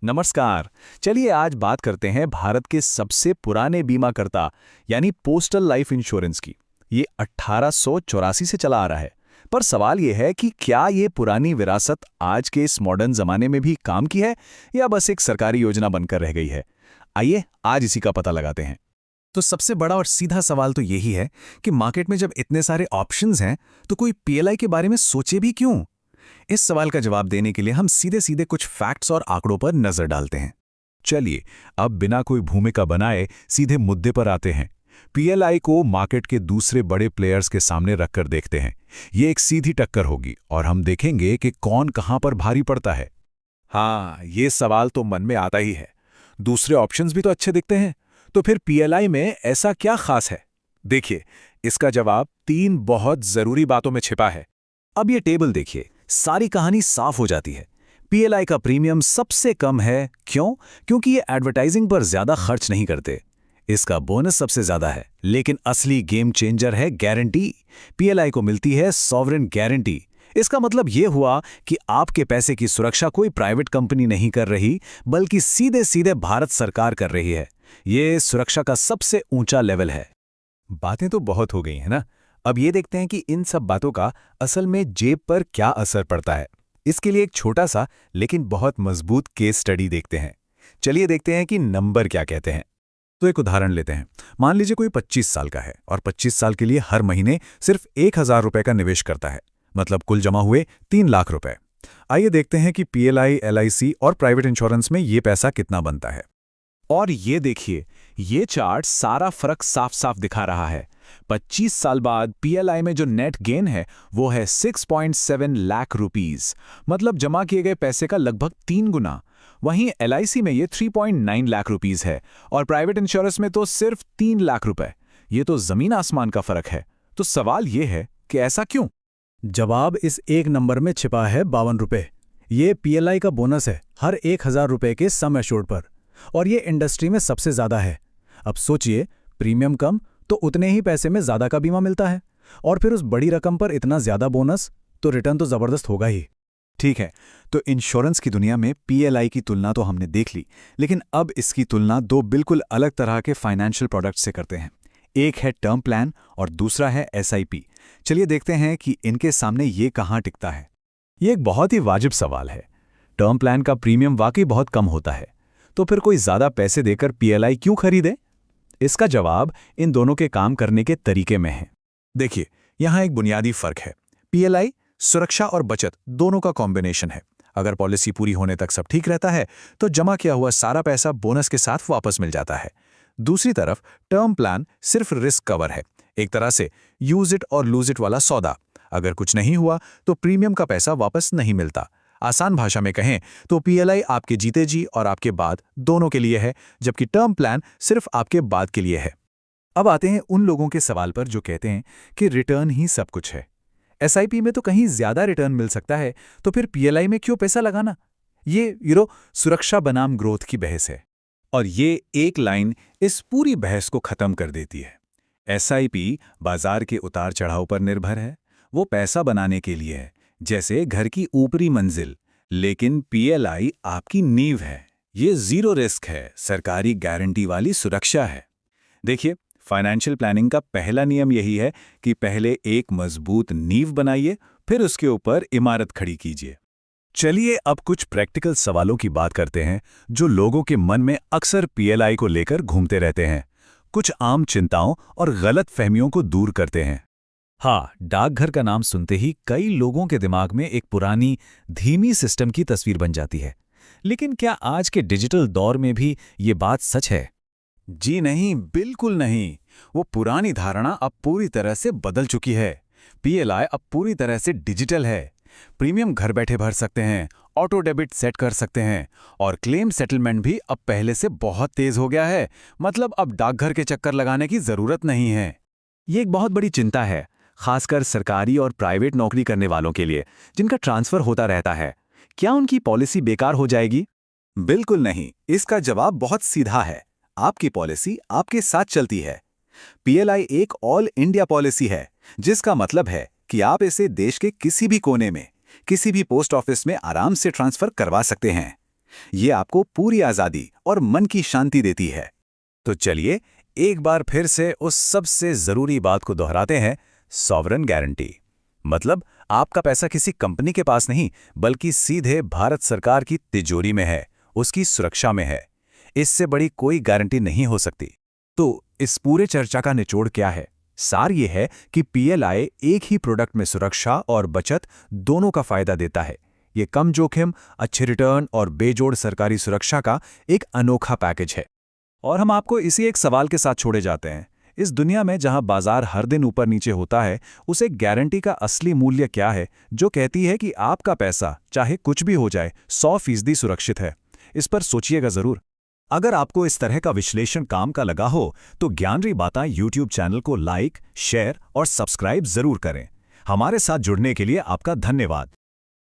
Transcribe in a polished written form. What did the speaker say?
नमस्कार। चलिए आज बात करते हैं भारत के सबसे पुराने बीमाकर्ता यानी पोस्टल लाइफ इंश्योरेंस की। ये 1884 से चला आ रहा है। पर सवाल ये है कि क्या ये पुरानी विरासत आज के इस मॉडर्न जमाने में भी काम की है या बस एक सरकारी योजना बनकर रह गई है। आइए आज इसी का पता लगाते हैं। तो सबसे बड़ा और सीधा सवाल तो यही है कि मार्केट में जब इतने सारे ऑप्शंस हैं तो कोई पीएलआई के बारे में सोचे भी क्यों। इस सवाल का जवाब देने के लिए हम सीधे सीधे कुछ फैक्ट्स और आंकड़ों पर नजर डालते हैं। चलिए अब बिना कोई भूमिका बनाए सीधे मुद्दे पर आते हैं। पीएलआई को मार्केट के दूसरे बड़े प्लेयर्स के सामने रखकर देखते हैं। ये एक सीधी टक्कर होगी और हम देखेंगे कि कौन कहां पर भारी पड़ता है। हाँ, ये सवाल तो मन में आता ही है। दूसरे ऑप्शंस भी तो अच्छे दिखते हैं, तो फिर पीएलआई में ऐसा क्या खास है? देखिए, इसका जवाब 3 बहुत जरूरी बातों में छिपा है। अब ये टेबल देखिए, सारी कहानी साफ हो जाती है। पीएलआई का प्रीमियम सबसे कम है। क्यों? क्योंकि ये एडवर्टाइजिंग पर ज्यादा खर्च नहीं करते। इसका बोनस सबसे ज्यादा है, लेकिन असली गेम चेंजर है गारंटी। पीएलआई को मिलती है सॉवरेन गारंटी। इसका मतलब ये हुआ कि आपके पैसे की सुरक्षा कोई प्राइवेट कंपनी नहीं कर रही, बल्कि सीधे सीधे भारत सरकार कर रही है। ये सुरक्षा का सबसे ऊंचा लेवल है। बातें तो बहुत हो गई हैं ना। अब ये देखते हैं कि इन सब बातों का असल में जेब पर क्या असर पड़ता है। इसके लिए एक छोटा सा लेकिन बहुत मजबूत केस स्टडी देखते हैं। चलिए देखते हैं कि नंबर क्या कहते हैं। तो एक उदाहरण लेते हैं। मान लीजिए कोई 25 साल का है और 25 साल के लिए हर महीने सिर्फ 1,000 रुपए का निवेश करता है। मतलब कुल जमा हुए 3 लाख रुपए। आइए देखते हैं कि पीएलआई, एलआईसी और प्राइवेट इंश्योरेंस में ये पैसा कितना बनता है। और ये देखिए, ये चार्ट सारा फर्क साफ साफ दिखा रहा है। 25 साल बाद पीएलआई में जो नेट गेन है वो है 6.7 लाख रुपीस, मतलब जमा किए गए पैसे का लगभग 3 गुना। वहीं एलआईसी में ये 3.9 लाख रुपीस है और प्राइवेट इंश्योरेंस में तो सिर्फ 3 लाख रुपए। ये तो जमीन आसमान का फर्क है। तो सवाल ये है कि ऐसा क्यों? जवाब इस एक नंबर में छिपा है, 52 रुपए। ये पीएलआई का बोनस है हर 1,000 रुपए के सम एश्योर्ड पर, और ये इंडस्ट्री में सबसे ज्यादा है। अब सोचिए, प्रीमियम कम तो उतने ही पैसे में ज्यादा का बीमा मिलता है, और फिर उस बड़ी रकम पर इतना ज्यादा बोनस, तो रिटर्न तो जबरदस्त होगा ही। ठीक है, तो इंश्योरेंस की दुनिया में पीएलआई की तुलना तो हमने देख ली, लेकिन अब इसकी तुलना 2 बिल्कुल अलग तरह के फाइनेंशियल प्रोडक्ट्स से करते हैं। एक है टर्म प्लान और दूसरा है एसआईपी। चलिए देखते हैं कि इनके सामने ये कहाँ टिकता है। ये एक बहुत ही वाजिब सवाल है। टर्म प्लान का प्रीमियम वाकई बहुत कम होता है, तो फिर कोई ज्यादा पैसे देकर पीएलआई क्यों खरीदे? इसका जवाब इन दोनों के काम करने के तरीके में है। देखिए, यहां एक बुनियादी फर्क है। पीएलआई सुरक्षा और बचत दोनों का कॉम्बिनेशन है। अगर पॉलिसी पूरी होने तक सब ठीक रहता है तो जमा किया हुआ सारा पैसा बोनस के साथ वापस मिल जाता है। दूसरी तरफ टर्म प्लान सिर्फ रिस्क कवर है, एक तरह से यूज इट और लूज इट वाला सौदा। अगर कुछ नहीं हुआ तो प्रीमियम का पैसा वापस नहीं मिलता। आसान भाषा में कहें तो पीएलआई आपके जीते जी और आपके बाद दोनों के लिए है, जबकि टर्म प्लान सिर्फ आपके बाद के लिए है। अब आते हैं उन लोगों के सवाल पर जो कहते हैं कि रिटर्न ही सब कुछ है। एसआईपी में तो कहीं ज्यादा रिटर्न मिल सकता है, तो फिर पीएलआई में क्यों पैसा लगाना? ये सुरक्षा बनाम ग्रोथ की बहस है। और ये एक लाइन इस पूरी बहस को खत्म कर देती है। एसआईपी बाजार के उतार चढ़ाव पर निर्भर है, वो पैसा बनाने के लिए है, जैसे घर की ऊपरी मंजिल। लेकिन पीएलआई आपकी नींव है। ये जीरो रिस्क है, सरकारी गारंटी वाली सुरक्षा है। देखिए, फाइनेंशियल प्लानिंग का पहला नियम यही है कि पहले एक मजबूत नींव बनाइए, फिर उसके ऊपर इमारत खड़ी कीजिए। चलिए अब कुछ प्रैक्टिकल सवालों की बात करते हैं जो लोगों के मन में अक्सर पीएलआई को लेकर घूमते रहते हैं। कुछ आम चिंताओं और गलत फहमियों को दूर करते हैं। हाँ, डाकघर का नाम सुनते ही कई लोगों के दिमाग में एक पुरानी, धीमी सिस्टम की तस्वीर बन जाती है। लेकिन क्या आज के डिजिटल दौर में भी ये बात सच है? जी नहीं, बिल्कुल नहीं। वो पुरानी धारणा अब पूरी तरह से बदल चुकी है। पीएलआई अब पूरी तरह से डिजिटल है। प्रीमियम घर बैठे भर सकते हैं, ऑटो डेबिट सेट कर सकते हैं, और क्लेम सेटलमेंट भी अब पहले से बहुत तेज हो गया है। मतलब अब डाकघर के चक्कर लगाने की जरूरत नहीं है। ये एक बहुत बड़ी चिंता है, खासकर सरकारी और प्राइवेट नौकरी करने वालों के लिए, जिनका ट्रांसफर होता रहता है। क्या उनकी पॉलिसी बेकार हो जाएगी? बिल्कुल नहीं। इसका जवाब बहुत सीधा है। आपकी पॉलिसी आपके साथ चलती है। पीएलआई एक ऑल इंडिया पॉलिसी है, जिसका मतलब है कि आप इसे देश के किसी भी कोने में, किसी भी पोस्ट ऑफिस में आराम से ट्रांसफर करवा सकते हैं। ये आपको पूरी आज़ादी और मन की शांति देती है। तो चलिए एक बार फिर से उस सबसे जरूरी बात को दोहराते हैं, सॉवरेन गारंटी। मतलब आपका पैसा किसी कंपनी के पास नहीं, बल्कि सीधे भारत सरकार की तिजोरी में है, उसकी सुरक्षा में है। इससे बड़ी कोई गारंटी नहीं हो सकती। तो इस पूरे चर्चा का निचोड़ क्या है? सार ये है कि पीएलआई एक ही प्रोडक्ट में सुरक्षा और बचत दोनों का फायदा देता है। ये कम जोखिम, अच्छे रिटर्न और बेजोड़ सरकारी सुरक्षा का एक अनोखा पैकेज है। और हम आपको इसी एक सवाल के साथ छोड़े जाते हैं। इस दुनिया में जहां बाजार हर दिन ऊपर नीचे होता है, उसे गारंटी का असली मूल्य क्या है जो कहती है कि आपका पैसा चाहे कुछ भी हो जाए 100% सुरक्षित है? इस पर सोचिएगा जरूर। अगर आपको इस तरह का विश्लेषण काम का लगा हो तो ज्ञानरी बातें यूट्यूब चैनल को लाइक, शेयर और सब्सक्राइब जरूर करें। हमारे साथ जुड़ने के लिए आपका धन्यवाद।